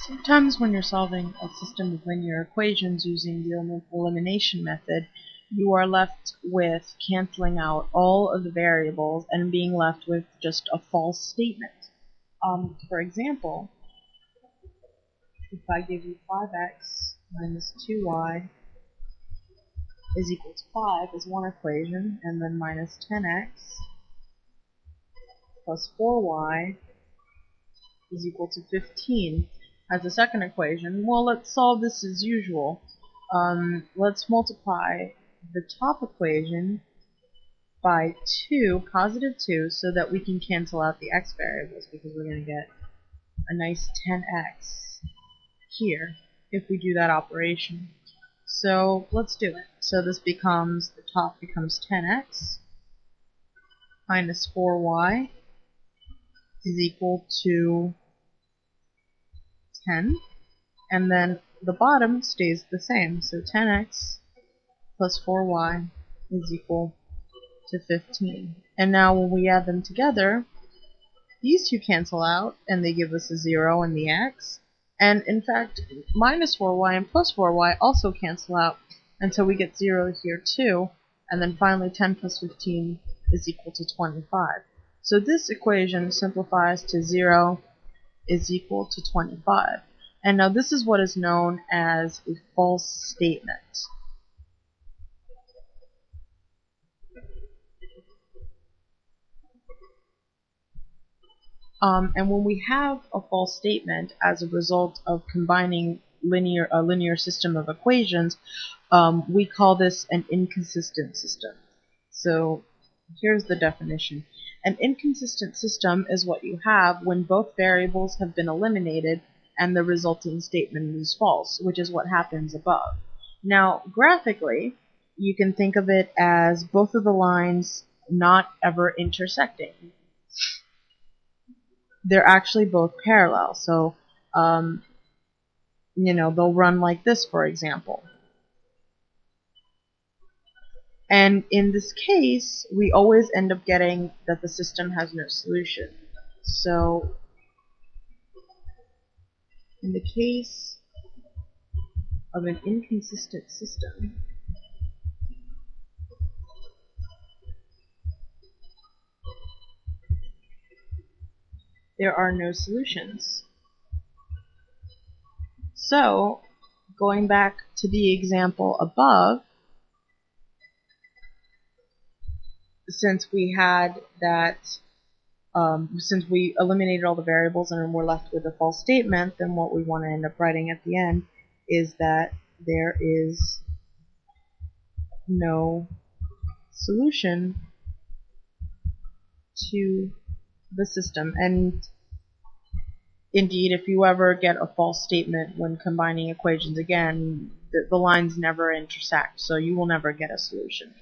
Sometimes when you're solving a system of linear equations using the elimination method, you are left with canceling out all of the variables and being left with just a false statement. For example, if I give you 5x minus 2y is equal to 5 as one equation, and then minus 10x plus 4y is equal to 15 as a second equation, well, let's solve this as usual. Let's multiply the top equation by 2, positive 2, so that we can cancel out the x variables, because we're going to get a nice 10x here if we do that operation. So let's do it. So this becomes, the top becomes 10x minus 4y is equal to 10, and then the bottom stays the same, so 10x plus 4y is equal to 15. And now when we add them together, these two cancel out and they give us a 0 in the x, and in fact minus 4y and plus 4y also cancel out until we get 0 here too, and then finally 10 plus 15 is equal to 25. So this equation simplifies to 0 is equal to 25. And now this is what is known as a false statement. And when we have a false statement as a result of combining a linear system of equations, we call this an inconsistent system. So here's the definition. An inconsistent system is what you have when both variables have been eliminated and the resulting statement is false, which is what happens above. Now, graphically, you can think of it as both of the lines not ever intersecting. They're actually both parallel, so they'll run like this, for example. And in this case, we always end up getting that the system has no solution. So in the case of an inconsistent system, there are no solutions. So, going back to the example above, since we had that, since we eliminated all the variables and we're left with a false statement, then what we want to end up writing at the end is that there is no solution to the system. And indeed, if you ever get a false statement when combining equations again, the lines never intersect, so you will never get a solution.